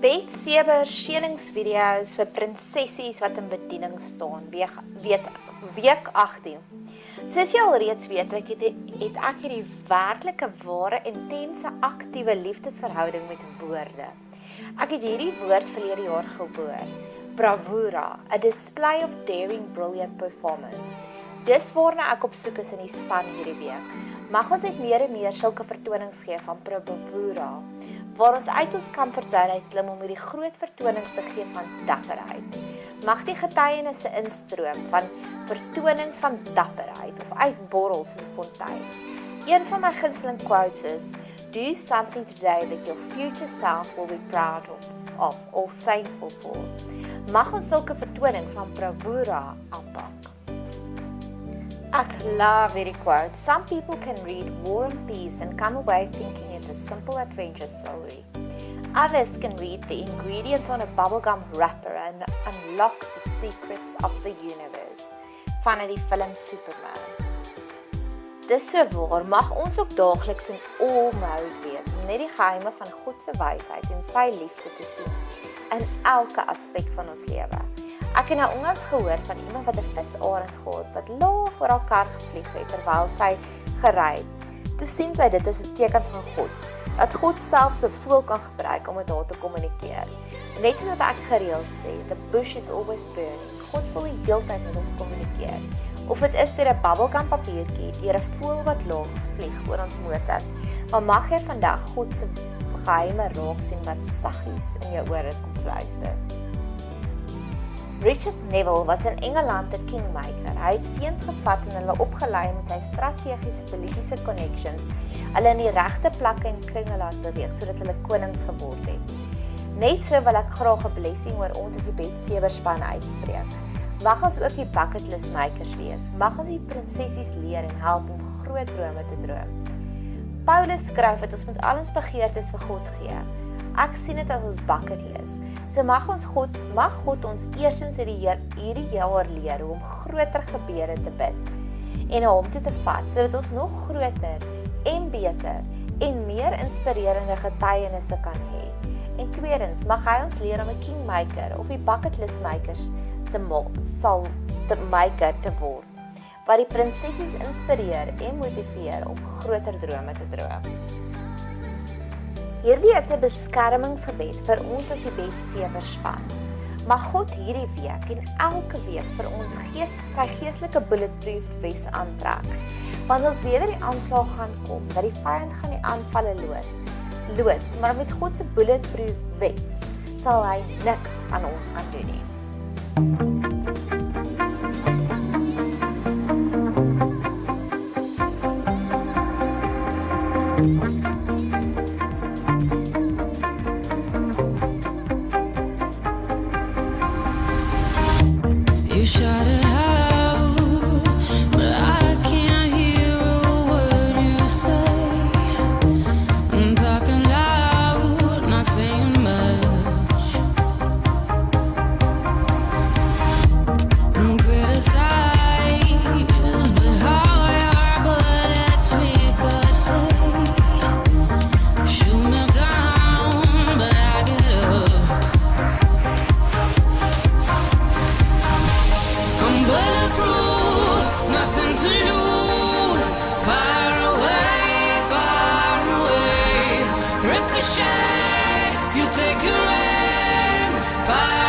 Bet Seber skeningsvideo's vir prinsessies wat in bediening staan, week 18. Soos jy al reeds weet, het ek hierdie werklike, ware, intense, aktiewe liefdesverhouding met woorde. Ek het hierdie woord verlede jaar gehoor, bravura, a display of daring, brilliant performance. Dis waarna ek op soek is in die span hierdie week. Mag ons net meer en meer sulke vertonings gee van bravura, waar ons uit ons comfortzone uitklim om hierdie groot vertonings te gee van dapperheid. Mag die getuienisse instroom van vertonings van dapperheid of uitborrel soos 'n fontein. Een van my gunsteling quotes is, do something today that your future self will be proud of or thankful for. Mag ons sulke vertonings van bravura aanpak. Ek love hierdie quote. Some people can read War and Peace and come away thinking it's a simple adventure story. Others can read the ingredients on a bubblegum wrapper and unlock the secrets of the universe. Van die film Superman. Dis so waar, mag ons ook daagliks in awe mode wees om net die geheime van God se wysheid en sy liefde te sien in elke aspek van ons lewe. Ek het nou onlangs gehoor van iemand wat 'n visarend gehad wat laag oor haar kar gevlieg het terwyl sy gery het. Toe sien sy dit is 'n teken van God, dat God self sy voël kan gebruik om met haar te kommunikeer. Net soos wat ek gereeld sê, the bush is always burning. God wil die hele tyd met ons kommunikeer. Of dit is deur 'n bubblegum papiertjie, deur 'n voël wat laag vlieg oor ons motor. Maar mag jy vandag God se geheime raak sien wat saggies in jou ore kom fluister. Richard Neville was in Engeland 'n kingmaker. Hy het seuns gevat en hulle opgelei met sy strategiese politiese connections, hulle in die regte plekke en kringe laat beweeg sodat hulle konings geword het. Net so wil ek graag 'n blessing oor ons as die Bet Seber span uitspreek. Mag ons ook die bucket list makers wees. Mag ons die prinsessies leer en help om groot drome te droom. Paulus skryf dat ons moet al ons begeertes vir God gee. Ek sien dit as ons bucket list. So mag God ons eerstens hierdie jaar leer hoe om groter gebede te bid en hom toe te vat, sodat ons nog groter en beter en meer inspirerende getuienisse kan hê. En tweedens, mag hy ons leer om 'n kingmaker of die bucket list makers te word, wat die prinsessies inspireer en motiveer om groter drome te droom. Hierdie is 'n beskermingsgebed vir ons as die Bet Seber span. Mag God hierdie week en elke week vir ons sy geestelike bulletproof ves aantrek. Want ons weet dat die aanslag gaan kom, dat die vyand gaan die aanvalle loods, maar met God se bulletproof ves sal hy niks aan ons aan doen nie. You shout it out, but I can't hear a word you say. I'm talking loud, not saying much. I'm criticized, but how I are, but let's ricochet. Shoot me down, but I get up. I'm bulletproof, nothing to lose. Far away. Ricochet, you take your aim. Far